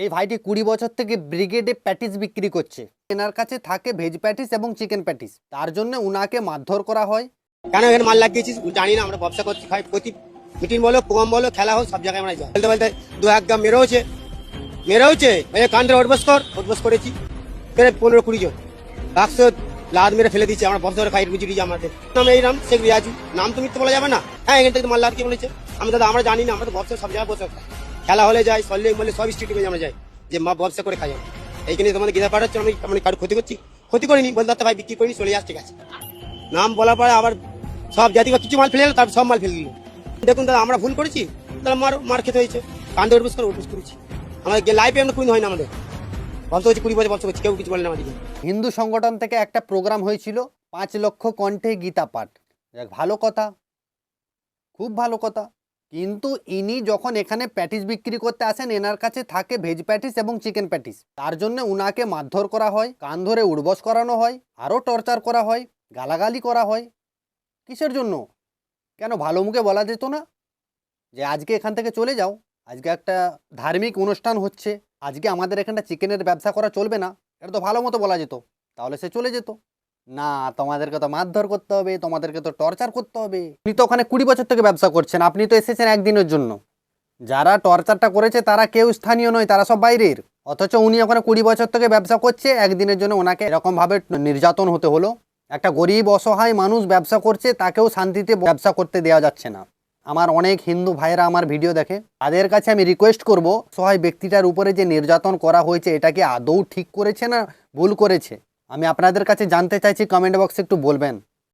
এই ভাইটি 20 বছর থেকে ব্রিগেডে প্যাটিস বিক্রি করছে। এনার কাছে থাকে ভেজ প্যাটিস এবং চিকেন প্যাটিস, তার জন্য উনাকে মারধর করা হয়। কেন এখানে মাল লাগিয়েছিস জানি না, আমরা ব্যবসা করছি, খাই, প্রতি মিটিং বলো, প্রোগ্রাম বলো, খেলা হোক, সব জায়গায় আমরা যাই। বলতে বলতে দু এক গাম মেরেওছে কান্দ্রে উঠবস করেছি, 15-20 জন একশো লাদ মেরে ফেলে দিচ্ছে। আমরা ব্যবসা করে খাই, রুজি রুজি আমাদের নাম এই নাম শেখ রিয়াজু, নাম তো মিথ্যে বলা যাবে না। হ্যাঁ, এখান থেকে মাল লাগিয়ে বলেছে, আমি দাদা আমরা জানি না, আমরা তো ব্যবসা সব জায়গায় বসে খাই, খেলা হলে যাই, সল্লে বলে সব স্টেডিয়ামে আমরা যাই, যে মা ব্যবসা করে খাই। এইখানে তোমাদের গিয়ে পাঠাচ্ছ, আমি কারো ক্ষতি করছি? ক্ষতি করিনি, বলতে ভাই বিক্রি করিনি, চলে যাস, ঠিক আছে। নাম বলার পরে আবার সব জাতি কিছু মাল ফেলে গেল, তারপর সব মাল ফেলে দিল। দেখুন দাদা, আমরা ভুল করেছি, তাহলে মার খেতে হয়েছে, কান্দে উঠবস করেছি। আমাদের লাইফে আমরা কোন হয় না, আমাদের ব্যবসা হচ্ছে 20 বছর ব্যবসা করছি, কেউ কিছু বলে না আমাদেরকে। হিন্দু সংগঠন থেকে একটা প্রোগ্রাম হয়েছিল, 5 লক্ষ কণ্ঠে গীতা পাঠ। ভালো কথা, খুব ভালো কথা। কিন্তু ইনি যখন এখানে প্যাটিস বিক্রি করতে আসেন, এনার কাছে থাকে ভেজ প্যাটিস এবং চিকেন প্যাটিস, তার জন্য উনাকে মারধর করা হয়, কান ধরে উঠবস করানো হয়, আরও টর্চার করা হয়, গালাগালি করা হয়। কিসের জন্য? কেন ভালো মুখে বলা যেত না যে আজকে এখান থেকে চলে যাও, আজকে একটা ধার্মিক অনুষ্ঠান হচ্ছে, আজকে আমাদের এখানটা চিকেনের ব্যবসা করা চলবে না, এটা তো ভালো মতো বলা যেত, তাহলে সে চলে যেত। না, তোমাদেরকে তো মারধর করতে হবে, তোমাদেরকে তো টর্চার করতে হবে। আপনি তো ওখানে 20 বছর থেকে ব্যবসা করছেন, আপনি তো এসেছেন একদিনের জন্য। যারা টর্চারটা করেছে তারা কেউ স্থানীয় নয়, তারা সব বাইরের। অথচ উনি ওখানে 20 বছর থেকে ব্যবসা করছে, একদিনের জন্য ওনাকে এরকমভাবে নির্যাতন হতে হলো। একটা গরিব অসহায় মানুষ ব্যবসা করছে, তাকেও শান্তিতে ব্যবসা করতে দেওয়া যাচ্ছে না। আমার অনেক হিন্দু ভাইরা আমার ভিডিও দেখে, তাদের কাছে আমি রিকোয়েস্ট করব, সহায় ব্যক্তিটার উপরে যে নির্যাতন করা হয়েছে, এটা কি আদৌ ঠিক করেছে না ভুল করেছে? আমি আপনাদের কাছে জানতে চাইছি, কমেন্ট বক্সে একটু বলবেন।